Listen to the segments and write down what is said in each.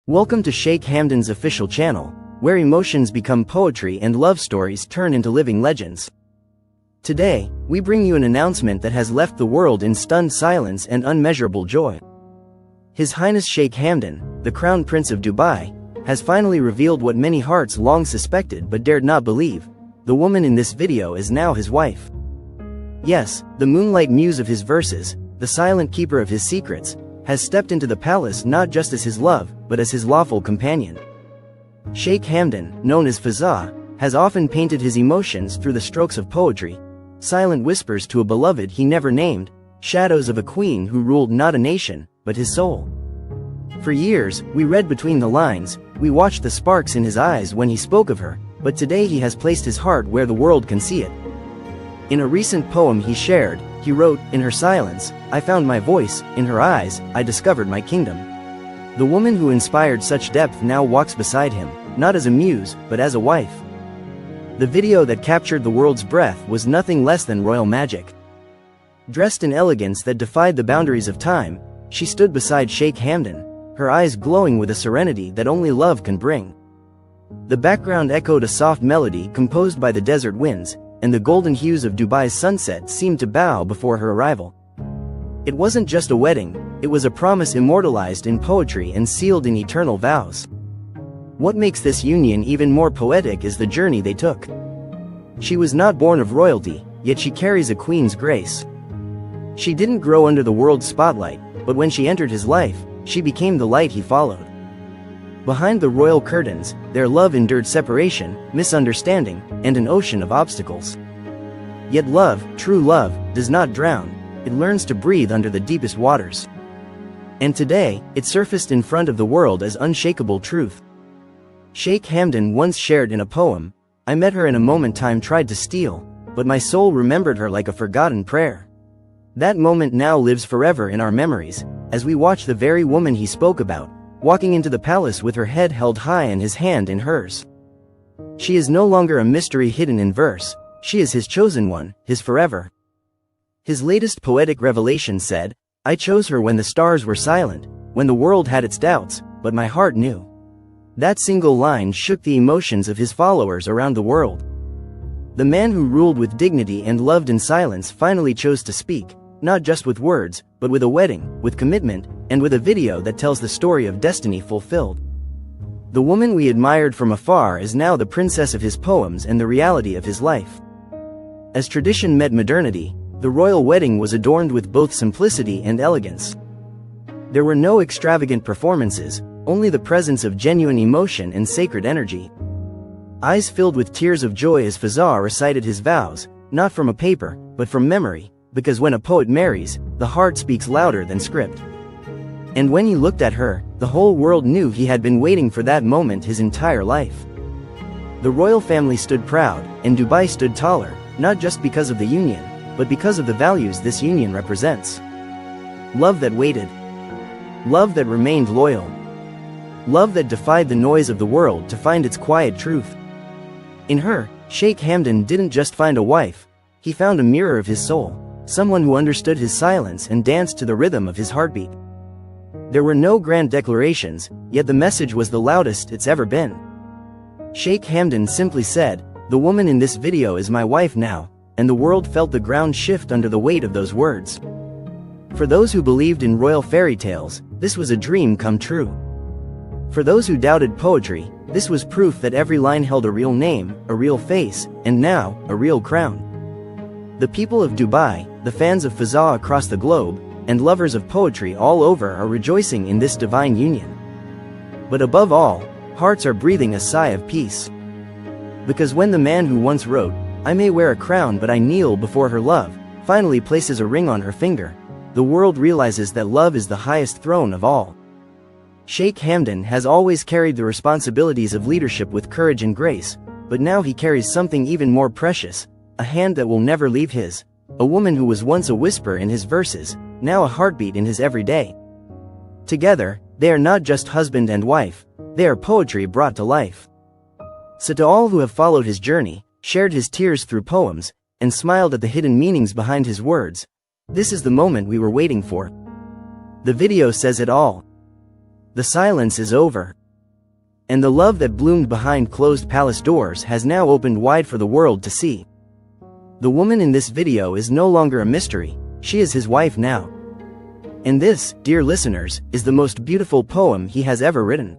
Welcome to Sheikh Hamdan's official channel, where emotions become poetry and love stories turn into living legends. Today, we bring you an announcement that has left the world in stunned silence and unmeasurable joy. His Highness Sheikh Hamdan, the Crown Prince of Dubai, has finally revealed what many hearts long suspected but dared not believe. The woman in this video is now his wife. Yes, the moonlight muse of his verses, the silent keeper of his secrets, has stepped into the palace not just as his love, but as his lawful companion. Sheikh Hamdan, known as Fazza, has often painted his emotions through the strokes of poetry, silent whispers to a beloved he never named, shadows of a queen who ruled not a nation, but his soul. For years, we read between the lines, we watched the sparks in his eyes when he spoke of her, but today he has placed his heart where the world can see it. In a recent poem he shared, he wrote, "In her silence, I found my voice, in her eyes, I discovered my kingdom." The woman who inspired such depth now walks beside him, not as a muse, but as a wife. The video that captured the world's breath was nothing less than royal magic. Dressed in elegance that defied the boundaries of time, she stood beside Sheikh Hamdan, her eyes glowing with a serenity that only love can bring. The background echoed a soft melody composed by the desert winds, and the golden hues of Dubai's sunset seemed to bow before her arrival. It wasn't just a wedding, it was a promise immortalized in poetry and sealed in eternal vows. What makes this union even more poetic is the journey they took. She was not born of royalty, yet she carries a queen's grace. She didn't grow under the world's spotlight, but when she entered his life, she became the light he followed. Behind the royal curtains, their love endured separation, misunderstanding, and an ocean of obstacles. Yet love, true love, does not drown, it learns to breathe under the deepest waters. And today, it surfaced in front of the world as unshakable truth. Sheikh Hamdan once shared in a poem, "I met her in a moment time tried to steal, but my soul remembered her like a forgotten prayer." That moment now lives forever in our memories, as we watch the very woman he spoke about, walking into the palace with her head held high and his hand in hers. She is no longer a mystery hidden in verse, she is his chosen one, his forever. His latest poetic revelation said, "I chose her when the stars were silent, when the world had its doubts, but my heart knew." That single line shook the emotions of his followers around the world. The man who ruled with dignity and loved in silence finally chose to speak, not just with words, but with a wedding, with commitment, and with a video that tells the story of destiny fulfilled. The woman we admired from afar is now the princess of his poems and the reality of his life. As tradition met modernity, the royal wedding was adorned with both simplicity and elegance. There were no extravagant performances, only the presence of genuine emotion and sacred energy. Eyes filled with tears of joy as Fazza recited his vows, not from a paper, but from memory, because when a poet marries, the heart speaks louder than script. And when he looked at her, the whole world knew he had been waiting for that moment his entire life. The royal family stood proud, and Dubai stood taller, not just because of the union, but because of the values this union represents. Love that waited. Love that remained loyal. Love that defied the noise of the world to find its quiet truth. In her, Sheikh Hamdan didn't just find a wife, he found a mirror of his soul, someone who understood his silence and danced to the rhythm of his heartbeat. There were no grand declarations, yet the message was the loudest it's ever been. Sheikh Hamdan simply said, "The woman in this video is my wife now," and the world felt the ground shift under the weight of those words. For those who believed in royal fairy tales, this was a dream come true. For those who doubted poetry, this was proof that every line held a real name, a real face, and now, a real crown. The people of Dubai, the fans of Fazza across the globe, and lovers of poetry all over are rejoicing in this divine union. But above all, hearts are breathing a sigh of peace. Because when the man who once wrote, "I may wear a crown but I kneel before her love," finally places a ring on her finger, the world realizes that love is the highest throne of all. Sheikh Hamdan has always carried the responsibilities of leadership with courage and grace, but now he carries something even more precious, a hand that will never leave his, a woman who was once a whisper in his verses, now a heartbeat in his everyday. Together, they are not just husband and wife, they are poetry brought to life. So to all who have followed his journey, shared his tears through poems, and smiled at the hidden meanings behind his words, this is the moment we were waiting for. The video says it all. The silence is over. And the love that bloomed behind closed palace doors has now opened wide for the world to see. The woman in this video is no longer a mystery, she is his wife now. And this, dear listeners, is the most beautiful poem he has ever written.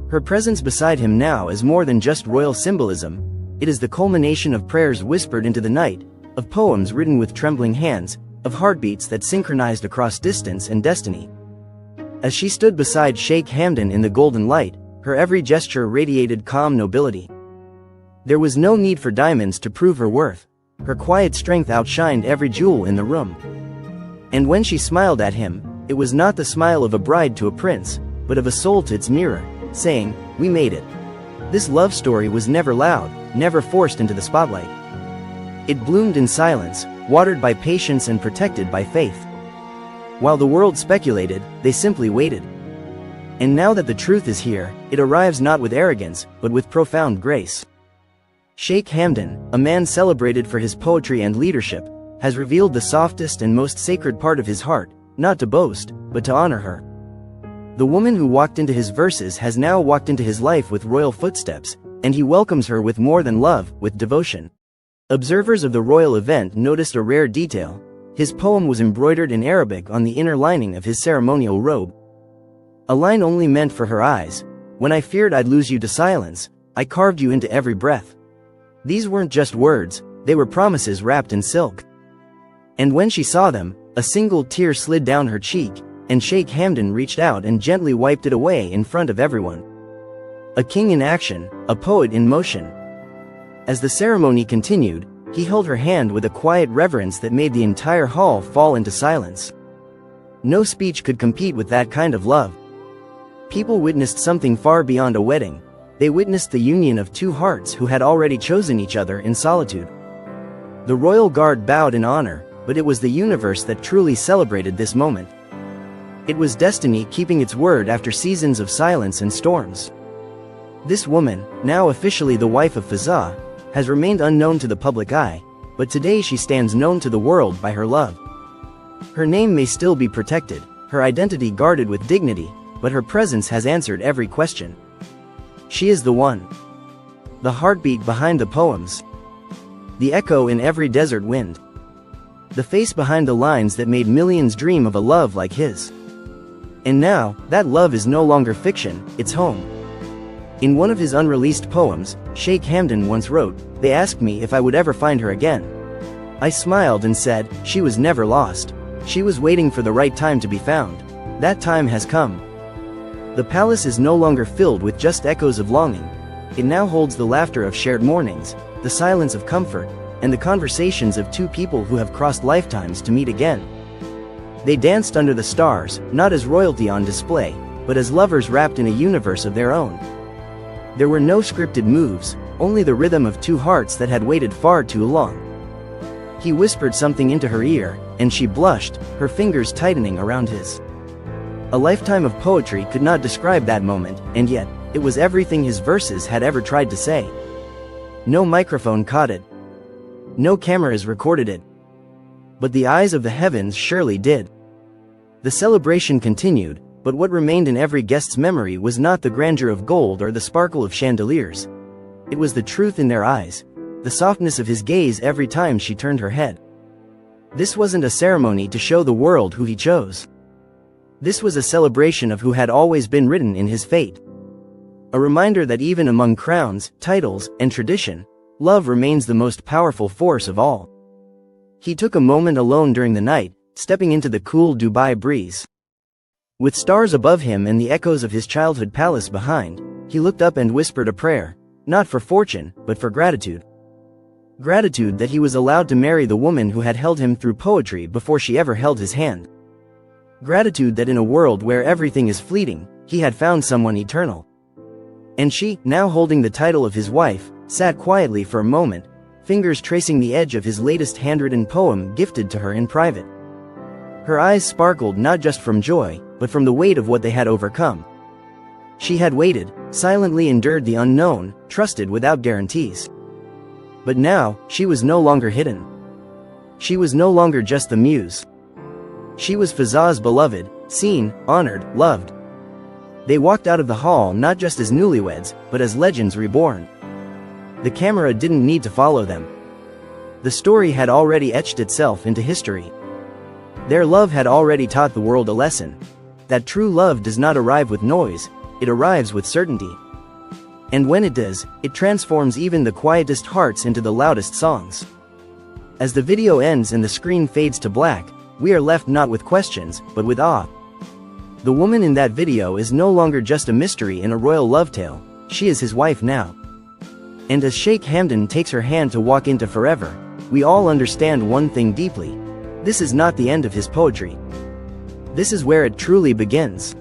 Her presence beside him now is more than just royal symbolism, it is the culmination of prayers whispered into the night, of poems written with trembling hands, of heartbeats that synchronized across distance and destiny. As she stood beside Sheikh Hamdan in the golden light, her every gesture radiated calm nobility. There was no need for diamonds to prove her worth. Her quiet strength outshined every jewel in the room. And when she smiled at him, it was not the smile of a bride to a prince, but of a soul to its mirror, saying, "We made it." This love story was never loud, never forced into the spotlight. It bloomed in silence, watered by patience and protected by faith. While the world speculated, they simply waited. And now that the truth is here, it arrives not with arrogance, but with profound grace. Sheikh Hamdan, a man celebrated for his poetry and leadership, has revealed the softest and most sacred part of his heart, not to boast, but to honor her. The woman who walked into his verses has now walked into his life with royal footsteps, and he welcomes her with more than love, with devotion. Observers of the royal event noticed a rare detail. His poem was embroidered in Arabic on the inner lining of his ceremonial robe. A line only meant for her eyes. "When I feared I'd lose you to silence, I carved you into every breath." These weren't just words, they were promises wrapped in silk. And when she saw them, a single tear slid down her cheek, and Sheikh Hamdan reached out and gently wiped it away in front of everyone. A king in action, a poet in motion. As the ceremony continued, he held her hand with a quiet reverence that made the entire hall fall into silence. No speech could compete with that kind of love. People witnessed something far beyond a wedding. They witnessed the union of two hearts who had already chosen each other in solitude. The royal guard bowed in honor, but it was the universe that truly celebrated this moment. It was destiny keeping its word after seasons of silence and storms. This woman, now officially the wife of Fazza, has remained unknown to the public eye, but today she stands known to the world by her love. Her name may still be protected, her identity guarded with dignity, but her presence has answered every question. She is the one. The heartbeat behind the poems. The echo in every desert wind. The face behind the lines that made millions dream of a love like his. And now, that love is no longer fiction, it's home. In one of his unreleased poems, Sheikh Hamdan once wrote, "They asked me if I would ever find her again. I smiled and said, she was never lost. She was waiting for the right time to be found. That time has come." The palace is no longer filled with just echoes of longing. It now holds the laughter of shared mornings, the silence of comfort, and the conversations of two people who have crossed lifetimes to meet again. They danced under the stars, not as royalty on display, but as lovers wrapped in a universe of their own. There were no scripted moves, only the rhythm of two hearts that had waited far too long. He whispered something into her ear, and she blushed, her fingers tightening around his. A lifetime of poetry could not describe that moment, and yet, it was everything his verses had ever tried to say. No microphone caught it. No cameras recorded it. But the eyes of the heavens surely did. The celebration continued, but what remained in every guest's memory was not the grandeur of gold or the sparkle of chandeliers. It was the truth in their eyes, the softness of his gaze every time she turned her head. This wasn't a ceremony to show the world who he chose. This was a celebration of who had always been written in his fate. A reminder that even among crowns, titles, and tradition, love remains the most powerful force of all. He took a moment alone during the night, stepping into the cool Dubai breeze. With stars above him and the echoes of his childhood palace behind, he looked up and whispered a prayer, not for fortune, but for gratitude. Gratitude that he was allowed to marry the woman who had held him through poetry before she ever held his hand. Gratitude that in a world where everything is fleeting, he had found someone eternal. And she, now holding the title of his wife, sat quietly for a moment, fingers tracing the edge of his latest handwritten poem gifted to her in private. Her eyes sparkled not just from joy, but from the weight of what they had overcome. She had waited, silently endured the unknown, trusted without guarantees. But now, she was no longer hidden. She was no longer just the muse. She was Fazza's beloved, seen, honored, loved. They walked out of the hall not just as newlyweds, but as legends reborn. The camera didn't need to follow them. The story had already etched itself into history. Their love had already taught the world a lesson. That true love does not arrive with noise, it arrives with certainty. And when it does, it transforms even the quietest hearts into the loudest songs. As the video ends and the screen fades to black, we are left not with questions, but with awe. The woman in that video is no longer just a mystery in a royal love tale, she is his wife now. And as Sheikh Hamdan takes her hand to walk into forever, we all understand one thing deeply. This is not the end of his poetry. This is where it truly begins.